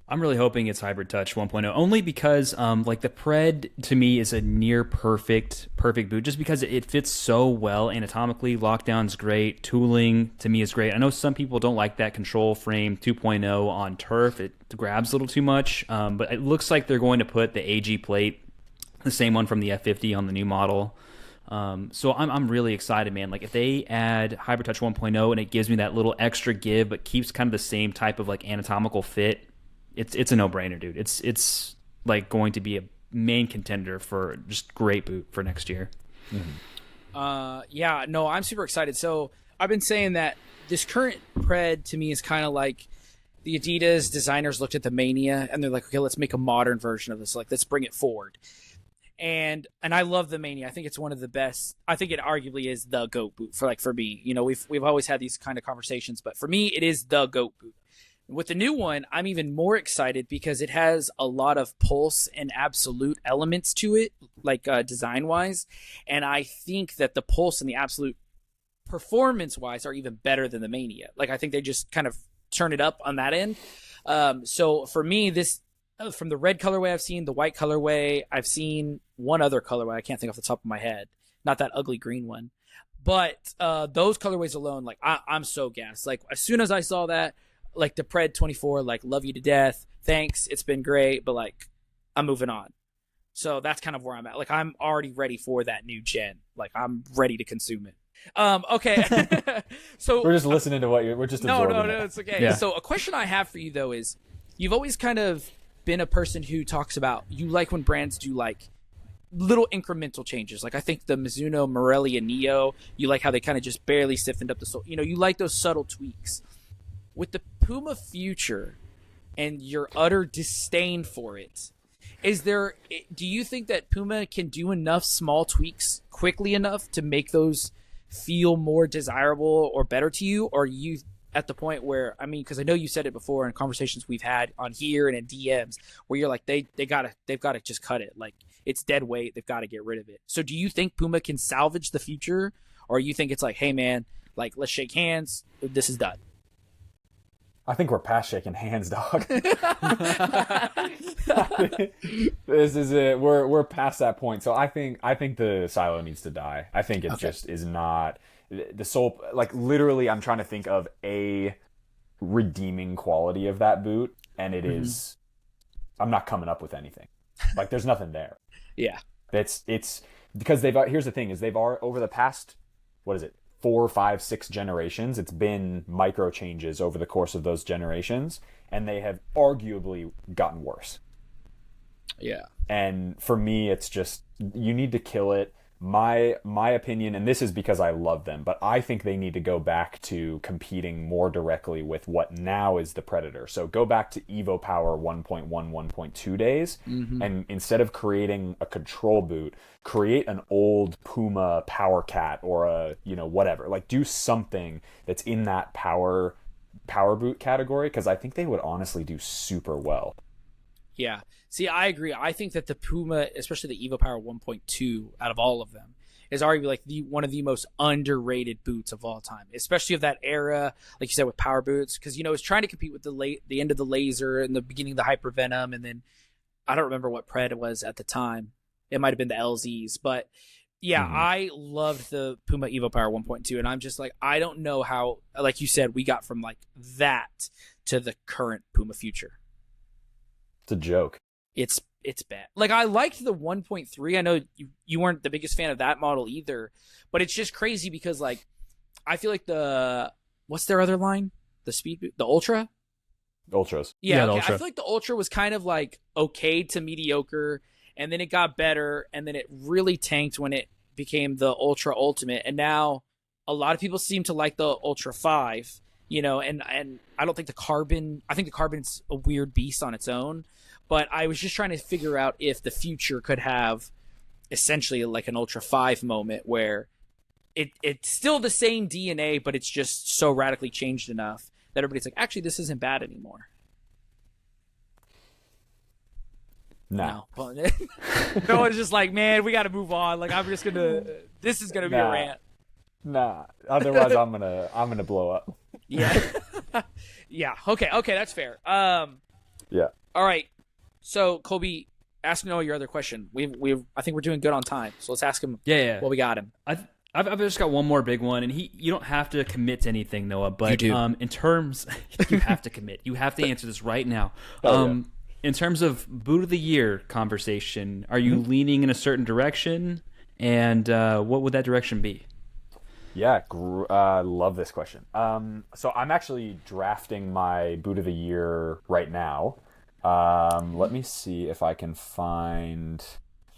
I'm really hoping it's Hybrid Touch 1.0, only because like the Pred to me is a near perfect boot, just because it fits so well anatomically. Lockdown's great, tooling to me is great. I know some people don't like that control frame 2.0 on turf; it grabs a little too much. But it looks like they're going to put the AG plate, the same one from the F50, on the new model. So I'm really excited, man. Like if they add Hybrid Touch 1.0 and it gives me that little extra give, but keeps kind of the same type of like anatomical fit. It's a no-brainer, dude. It's like going to be a main contender for just great boot for next year. Yeah, no, I'm super excited. So I've been saying that this current Pred to me is kind of like the Adidas designers looked at the Mania and they're like, okay, let's make a modern version of this. Like, let's bring it forward. And I love the Mania. I think it's one of the best. I think it arguably is the GOAT boot for me. You know, we've always had these kind of conversations, but for me, it is the GOAT boot. With the new one, I'm even more excited because it has a lot of pulse and absolute elements to it, like design-wise. And I think that the pulse and the absolute performance-wise are even better than the Mania. Like, I think they just kind of turn it up on that end. So for me, this from the red colorway I've seen, the white colorway, I've seen one other colorway. I can't think off the top of my head. Not that ugly green one. But those colorways alone, like, I'm so gassed. Like, as soon as I saw that, like the Pred 24, like, love you to death. Thanks. It's been great. But like, I'm moving on. So that's kind of where I'm at. Like, I'm already ready for that new gen. Like, I'm ready to consume it. Okay. So we're just listening to we're just absorbing No, it's okay. Yeah. So a question I have for you though is, you've always kind of been a person who talks about, you like when brands do like little incremental changes. Like I think the Mizuno Morelia Neo, you like how they kind of just barely stiffened up the sole. You know, you like those subtle tweaks. With the Puma Future and your utter disdain for it, Do you think that Puma can do enough small tweaks quickly enough to make those feel more desirable or better to you? Or are you at the point where, I mean, because I know you said it before in conversations we've had on here and in DMs, where you're like, they've got to just cut it. Like, it's dead weight. They've got to get rid of it. So do you think Puma can salvage the future? Or you think it's like, hey man, like, let's shake hands. This is done. I think we're past shaking hands, dog. This is it. We're past that point. So I think the silo needs to die. I think it just is not the sole. Like, literally, I'm trying to think of a redeeming quality of that boot, and it is. I'm not coming up with anything. Like, there's nothing there. Yeah. It's because here's the thing is they've over the past, what is it, 4, 5, 6 generations, it's been micro changes over the course of those generations, and they have arguably gotten worse. Yeah. And for me, it's just, you need to kill it. My opinion, and this is because I love them, but I think they need to go back to competing more directly with what now is the Predator. So go back to Evo Power 1.1, 1.2 days, and instead of creating a control boot, create an old Puma Power Cat or a, whatever. Like, do something that's in that power boot category, because I think they would honestly do super well. Yeah. See, I agree. I think that the Puma, especially the Evo Power 1.2, out of all of them, is arguably like one of the most underrated boots of all time, especially of that era, like you said, with power boots, because it's trying to compete with the end of the laser and the beginning of the Hypervenom, and then I don't remember what Pred was at the time. It might have been the LZs, but yeah, I loved the Puma Evo Power 1.2, and I'm just like, I don't know how, like you said, we got from like that to the current Puma Future. It's a joke. It's bad. Like, I liked the 1.3. I know you weren't the biggest fan of that model either, but it's just crazy because, like, I feel like what's their other line? The Speed Boot? The Ultra? Ultras. Yeah, okay. Ultra. I feel like the Ultra was kind of like okay to mediocre, and then it got better, and then it really tanked when it became the Ultra Ultimate, and now a lot of people seem to like the Ultra 5, and I don't think I think the Carbon's a weird beast on its own. But I was just trying to figure out if the Future could have essentially like an Ultra 5 moment where it's still the same DNA, but it's just so radically changed enough that everybody's like, actually, this isn't bad anymore. No. No one's just like, man, we got to move on. Like, I'm just going to – this is going to be a rant. Nah. Otherwise, I'm gonna blow up. Yeah. Yeah. Okay, that's fair. Yeah. All right. So, Colby, ask Noah your other question. I think we're doing good on time, so let's ask him. Yeah. What we got him. I've just got one more big one, and you don't have to commit to anything, Noah. But you do. In terms, you have to commit. You have to answer this right now. In terms of boot of the year conversation, are you leaning in a certain direction, and what would that direction be? Yeah, love this question. So I'm actually drafting my boot of the year right now. Let me see if I can find...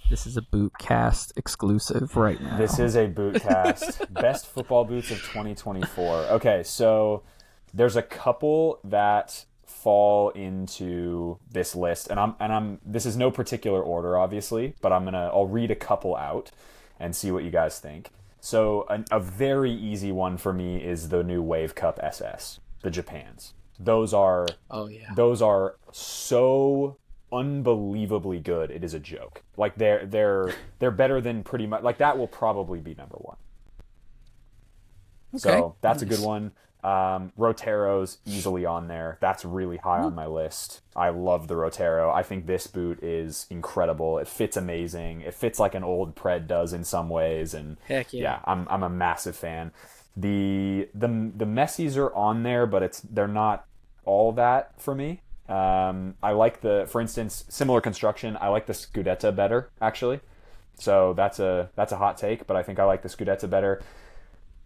This is a Bootcast exclusive right now. This is a Bootcast. Best football boots of 2024. Okay, so there's a couple that fall into this list, and I'm this is no particular order, obviously, but I'll read a couple out and see what you guys think. So a very easy one for me is the new Wave Cup SS, the Japans. Those are so unbelievably good. It is a joke. Like they're better than pretty much, like, that will probably be number one. Okay. So that's a good one. Rotero's easily on there. That's really high on my list. I love the Rotero. I think this boot is incredible. It fits amazing. It fits like an old Pred does in some ways, and heck yeah. I'm a massive fan. The Messis are on there, but they're not all that for me. I like for instance, similar construction. I like the Scudetta better, actually. So that's a hot take, but I think I like the Scudetta better.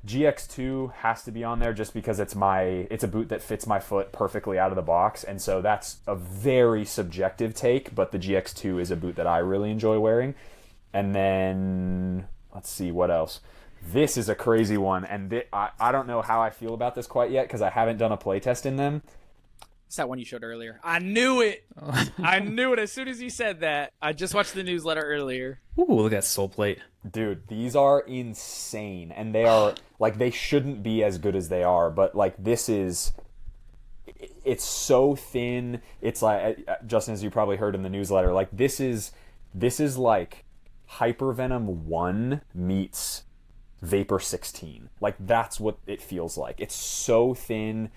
GX2 has to be on there just because it's a boot that fits my foot perfectly out of the box, and so that's a very subjective take, but the GX2 is a boot that I really enjoy wearing. And then let's see what else. This is a crazy one, and I don't know how I feel about this quite yet because I haven't done a playtest in them. It's that one you showed earlier. I knew it. I knew it as soon as you said that. I just watched the newsletter earlier. Ooh, look at that sole plate. Dude, these are insane, and they are like they shouldn't be as good as they are, but like this is. It's so thin. It's like Justin, as you probably heard in the newsletter, like this is like Hypervenom 1 meets Vapor 16. Like that's what it feels like. It's so thin.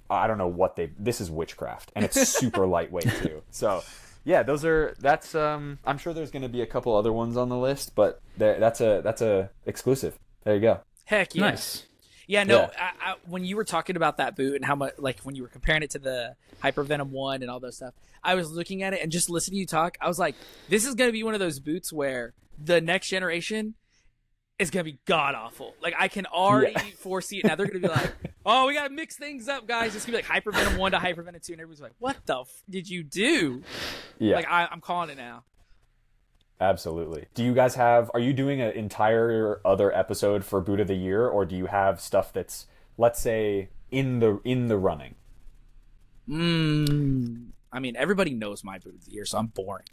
I don't know what this is witchcraft, and it's super lightweight too. So yeah, that's I'm sure there's going to be a couple other ones on the list, but that's a exclusive. There you go. Heck yeah. Nice. Yeah, no, I, when you were talking about that boot and how much, like when you were comparing it to the Hypervenom 1 and all those stuff, I was looking at it and just listening to you talk, I was like, this is going to be one of those boots where the next generation is going to be god-awful. Like, I can already foresee it now. They're going to be like, oh, we got to mix things up, guys. It's going to be like Hypervenom 1 to Hypervenom 2, and everybody's like, what the did you do? Yeah. Like, I'm calling it now. Absolutely. Do you guys are you doing an entire other episode for Boot of the Year, or do you have stuff that's, let's say, in the running? I mean, everybody knows my Boot of the Year, so I'm boring.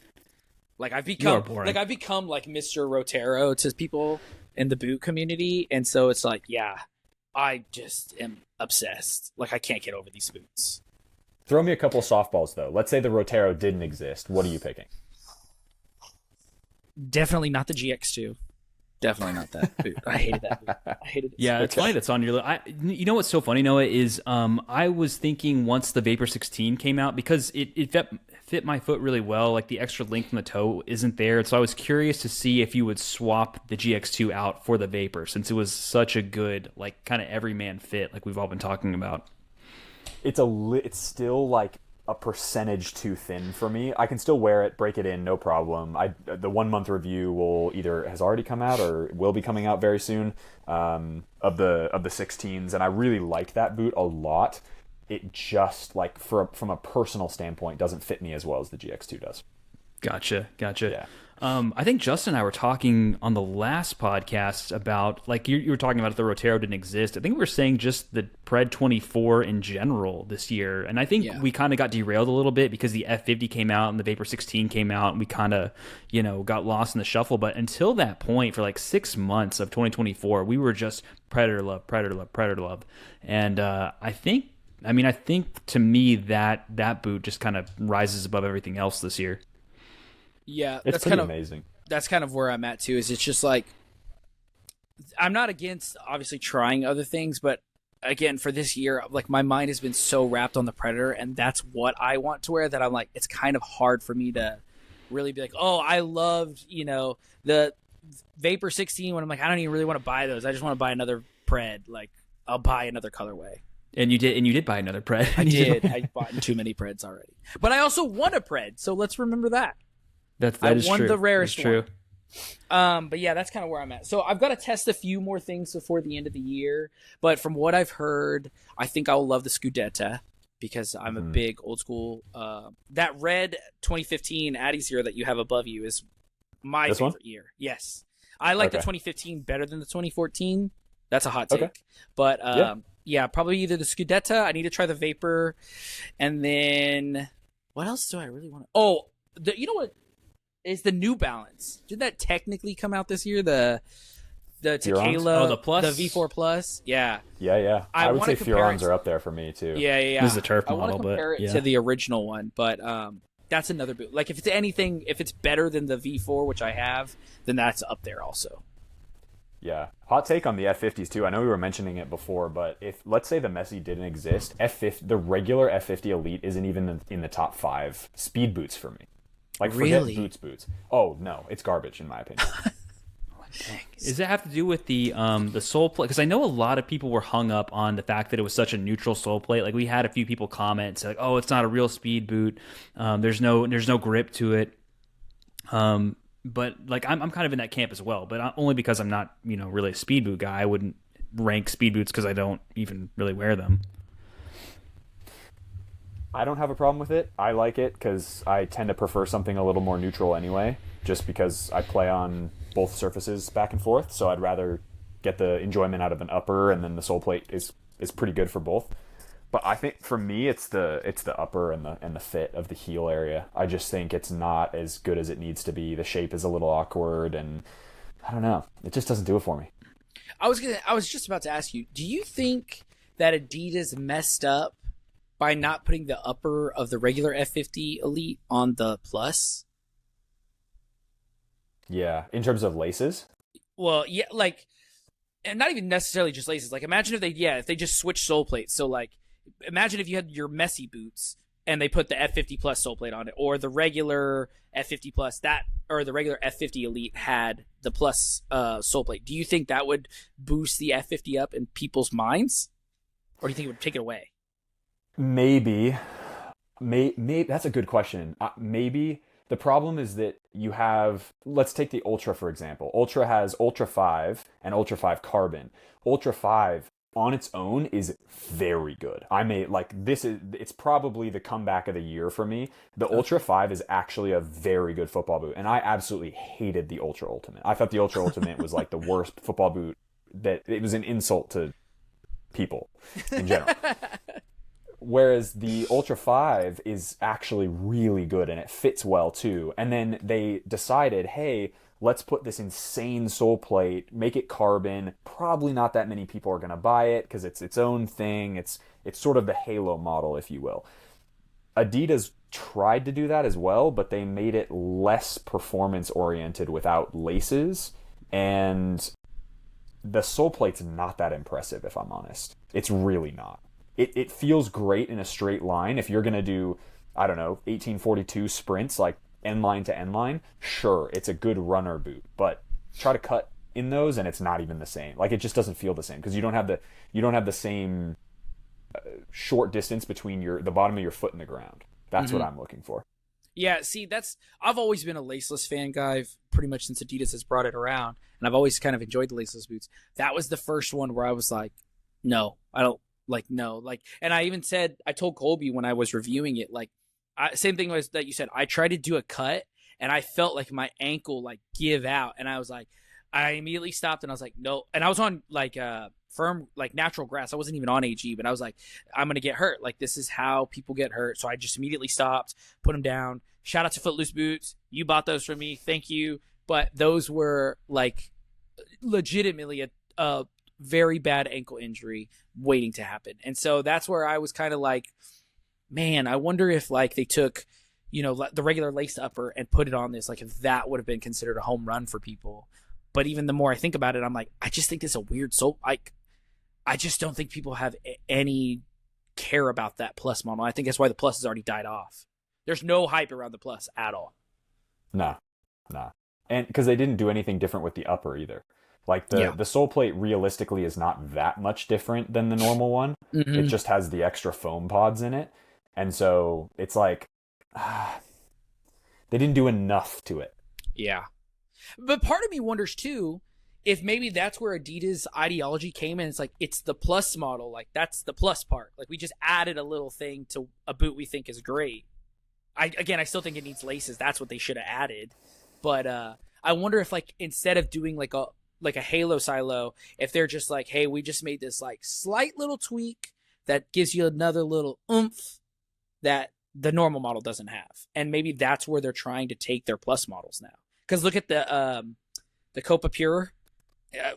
Like I've become like Mr. Rotero to people in the boot community, and so it's like, yeah, I just am obsessed. Like I can't get over these boots. Throw me a couple softballs though. Let's say the Rotero didn't exist. What are you picking? Definitely not the GX2. Definitely not that boot. I hated that boot. I hated it. Yeah, it's funny that's on your list. You know what's so funny, Noah, is I was thinking once the Vapor 16 came out, because it fit my foot really well, like the extra length in the toe isn't there. So I was curious to see if you would swap the GX2 out for the Vapor, since it was such a good, like, kind of everyman fit, like we've all been talking about. It's still like a percentage too thin for me. I can still wear it, break it in, no problem. The 1 month review has already come out or will be coming out very soon, of the 16s, and I really like that boot a lot. It just, like, from a personal standpoint, doesn't fit me as well as the GX2 does. Gotcha. Yeah. I think Justin and I were talking on the last podcast about, like, you were talking about if the Rotero didn't exist. I think we were saying just the Pred 24 in general this year. And I think we kind of got derailed a little bit because the F50 came out and the Vapor 16 came out, and we kind of, got lost in the shuffle. But until that point, for like 6 months of 2024, we were just Predator love, Predator love, Predator love. And I think to me that boot just kind of rises above everything else this year. Yeah, it's pretty amazing. That's kind of where I'm at too. Is it's just like, I'm not against obviously trying other things, but again, for this year, like my mind has been so wrapped on the Predator, and that's what I want to wear, that I'm like, it's kind of hard for me to really be like, oh, I loved the Vapor 16, when I'm like, I don't even really want to buy those. I just want to buy another Pred. Like, I'll buy another colorway. And you did buy another Pred. I did. I bought too many Preds already, but I also won a Pred, so let's remember that. That is won true. the rarest That's true. one. But yeah, that's kind of where I'm at. So I've got to test a few more things before the end of the year. But from what I've heard, I think I will love the Scudetta, because I'm a big old school. That red 2015 Addy Zero that you have above you is my favorite year. Yes. I like the 2015 better than the 2014. That's a hot take. Okay. But yeah, probably either the Scudetta. I need to try the Vapor. And then what else do I really want to? Oh, you know what? Is the New Balance. Did that technically come out this year? The Tequila, the Plus? The V4 Plus? Yeah. Yeah. I would say Furons are up there for me too. Yeah. This is a turf model, I want to compare it to the original one, but that's another boot. Like, if it's better than the V4, which I have, then that's up there also. Yeah. Hot take on the F50s too. I know we were mentioning it before, but if, let's say, the Messi didn't exist, the regular F50 Elite isn't even in the top 5 speed boots for me. Like, forget boots. Oh, no. It's garbage, in my opinion. Dang. Does that have to do with the sole plate? Because I know a lot of people were hung up on the fact that it was such a neutral sole plate. Like, we had a few people comment, say, like, oh, it's not a real speed boot. There's no grip to it. But, like, I'm kind of in that camp as well. But only because I'm not, really a speed boot guy. I wouldn't rank speed boots because I don't even really wear them. I don't have a problem with it. I like it because I tend to prefer something a little more neutral anyway, just because I play on both surfaces back and forth, so I'd rather get the enjoyment out of an upper, and then the sole plate is pretty good for both. But I think for me, it's the upper and the fit of the heel area. I just think it's not as good as it needs to be. The shape is a little awkward, and I don't know. It just doesn't do it for me. I was just about to ask you, do you think that Adidas messed up by not putting the upper of the regular F50 Elite on the Plus? Yeah, in terms of laces? Well, yeah, like, and not even necessarily just laces. Like, imagine if they just switched sole plates. So, like, imagine if you had your Messi boots and they put the F50 Plus sole plate on it, or the regular F50 Plus or the regular F50 Elite had the Plus sole plate. Do you think that would boost the F50 up in people's minds, or do you think it would take it away? Maybe. That's a good question. Maybe. The problem is that you have, let's take the Ultra, for example. Ultra has Ultra 5 and Ultra 5 Carbon. Ultra 5 on its own is very good. It's probably the comeback of the year for me. The Ultra 5 is actually a very good football boot, and I absolutely hated the Ultra Ultimate. I thought the Ultra Ultimate was like the worst football boot, that it was an insult to people in general. Whereas the Ultra 5 is actually really good, and it fits well too. And then they decided, hey, let's put this insane sole plate, make it carbon. Probably not that many people are going to buy it because it's its own thing. It's sort of the Halo model, if you will. Adidas tried to do that as well, but they made it less performance oriented without laces. And the sole plate's not that impressive, if I'm honest. It's really not. It feels great in a straight line. If you're going to do, I don't know, 1842 sprints, like end line to end line, sure, it's a good runner boot. But try to cut in those, and it's not even the same. Like, it just doesn't feel the same because you don't have the same short distance between the bottom of your foot and the ground. That's what I'm looking for. Yeah, see, I've always been a laceless fan guy, pretty much since Adidas has brought it around, and I've always kind of enjoyed the laceless boots. That was the first one where I was like, no, I don't. Like, no, like, and I told Colby when I was reviewing it, like, same thing was that you said, I tried to do a cut and I felt like my ankle, like, give out. And I was like, I immediately stopped and I was like, no. And I was on like firm, like natural grass. I wasn't even on AG, but I was like, I'm going to get hurt. Like, this is how people get hurt. So I just immediately stopped, put them down. Shout out to Footloose Boots. You bought those for me. Thank you. But those were like legitimately a very bad ankle injury waiting to happen. And so that's where I was kind of like, man, I wonder if like they took, the regular lace upper and put it on this, like if that would have been considered a home run for people. But even the more I think about it, I'm like, I just think it's a weird I just don't think people have any care about that Plus model. I think that's why the Plus has already died off. There's no hype around the Plus at all. Nah. And because they didn't do anything different with the upper either. Like the sole plate realistically is not that much different than the normal one. Mm-hmm. It just has the extra foam pods in it. And so it's like, they didn't do enough to it. Yeah. But part of me wonders too, if maybe that's where Adidas ideology came in. It's like, it's the Plus model. Like, that's the plus part. Like, we just added a little thing to a boot we think is great. I still think it needs laces. That's what they should have added. But I wonder if, like, instead of doing like a Halo silo, if they're just like, hey, we just made this like slight little tweak that gives you another little oomph that the normal model doesn't have. And maybe that's where they're trying to take their Plus models now. Because look at the Copa Pure.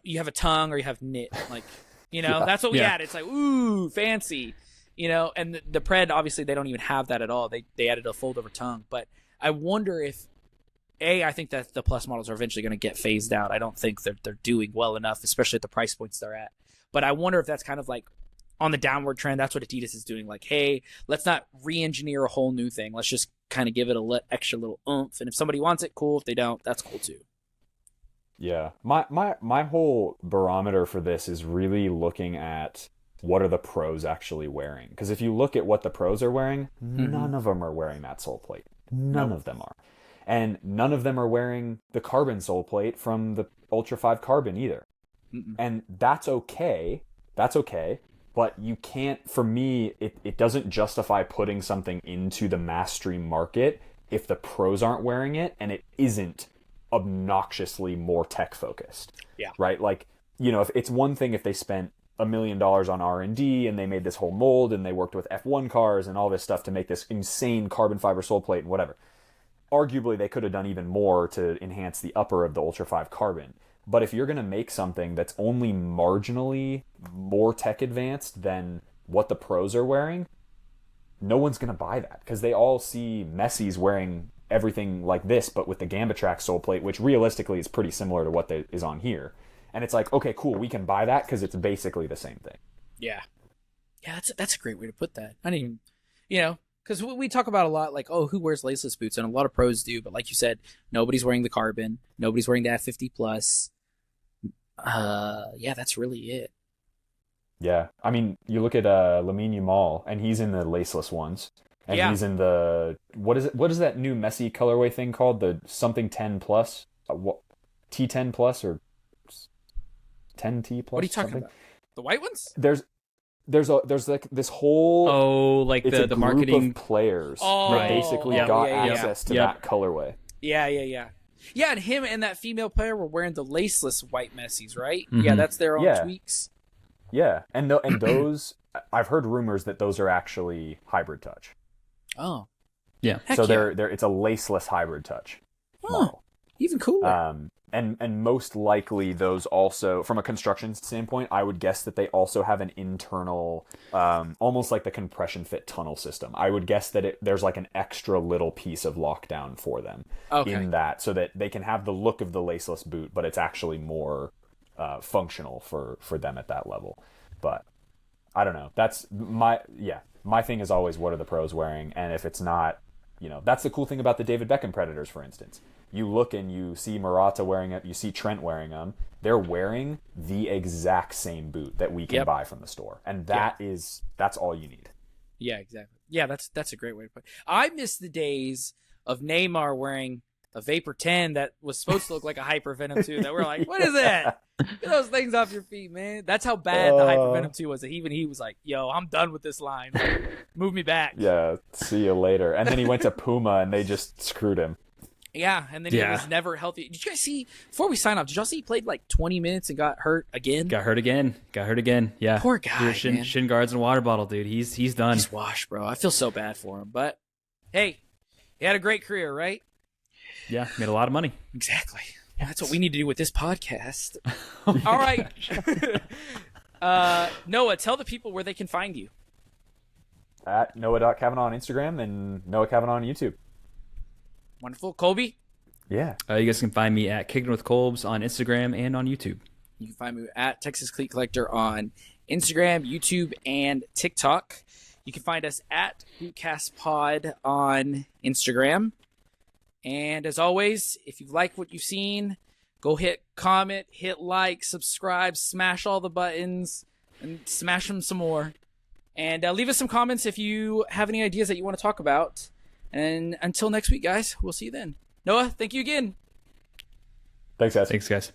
You have a tongue or you have knit. Like, that's what we had. It's like, ooh, fancy. And the Pred, obviously, they don't even have that at all. They added a fold over tongue. But I wonder if, I think that the Plus models are eventually going to get phased out. I don't think they're doing well enough, especially at the price points they're at. But I wonder if that's kind of like on the downward trend. That's what Adidas is doing. Like, hey, let's not re-engineer a whole new thing. Let's just kind of give it a extra little oomph. And if somebody wants it, cool. If they don't, that's cool too. Yeah. My whole barometer for this is really looking at what are the pros actually wearing. Because if you look at what the pros are wearing, none of them are wearing that sole plate. None of them are. And none of them are wearing the carbon sole plate from the Ultra 5 Carbon either. Mm-mm. And that's okay. That's okay. But you can't, for me, it doesn't justify putting something into the mass stream market if the pros aren't wearing it and it isn't obnoxiously more tech focused. Yeah. Right? Like, if it's one thing if they spent $1 million on R&D, and they made this whole mold, and they worked with F1 cars and all this stuff to make this insane carbon fiber sole plate and whatever. Arguably, they could have done even more to enhance the upper of the Ultra 5 carbon. But if you're going to make something that's only marginally more tech advanced than what the pros are wearing, no one's going to buy that, because they all see Messi's wearing everything like this, but with the Gamba Track sole plate, which realistically is pretty similar to what is on here. And it's like, okay, cool, we can buy that because it's basically the same thing. Yeah. Yeah, that's a great way to put that. I didn't even, because we talk about a lot like, oh, who wears laceless boots? And a lot of pros do. But like you said, nobody's wearing the carbon. Nobody's wearing the F50 Plus. Yeah, that's really it. Yeah. I mean, you look at Lamine Yamal, and he's in the laceless ones. And he's in the, what is that new Messi colorway thing called? The something 10 plus? T10 plus or 10T plus? What are you talking about? The white ones? There's like this whole like it's the a group marketing of players Oh, that basically yeah, got yeah, yeah. access to Yep. that colorway. Yeah. Yeah, and him and that female player were wearing the laceless white Messis, right? Mhm. Yeah, that's their own Yeah. tweaks. Yeah, and those I've heard rumors that those are actually hybrid touch. Oh. Yeah. Heck So yeah. they're it's a laceless hybrid touch model. Even cooler. And most likely those also, from a construction standpoint, I would guess that they also have an internal, almost like the compression fit tunnel system. I would guess that there's like an extra little piece of lockdown for them in that, so that they can have the look of the laceless boot, but it's actually more functional for them at that level. But I don't know. That's my thing is always, what are the pros wearing? And if it's not, that's the cool thing about the David Beckham Predators, for instance. You look and you see Murata wearing it, you see Trent wearing them. They're wearing the exact same boot that we can buy from the store. And that's all you need. Yeah, exactly. Yeah, that's a great way to put it. I miss the days of Neymar wearing a Vapor 10 that was supposed to look like a Hypervenom 2 that we're like, what is that? Get those things off your feet, man. That's how bad the Hypervenom 2 was. Even he was like, yo, I'm done with this line. Like, move me back. Yeah, see you later. And then he went to Puma and they just screwed him. Yeah, and then he was never healthy. Did you guys see, before we sign off, did y'all see he played like 20 minutes and got hurt again? Got hurt again. Yeah. Poor guy, man. Shin guards and water bottle, dude. He's done. He's washed, bro. I feel so bad for him. But, hey, he had a great career, right? Yeah, made a lot of money. Exactly. Yeah, that's what we need to do with this podcast. All right. Noah, tell the people where they can find you. At Noah.Kavanaugh on Instagram and Noah Kavanaugh on YouTube. Wonderful. Colby? Yeah. You guys can find me at Kicking with Colbs on Instagram and on YouTube. You can find me at Texas Cleat Collector on Instagram, YouTube, and TikTok. You can find us at bootcastpod on Instagram. And as always, if you like what you've seen, go hit comment, hit like, subscribe, smash all the buttons, and smash them some more. And leave us some comments if you have any ideas that you want to talk about. And until next week, guys, we'll see you then. Noah, thank you again. Thanks, guys.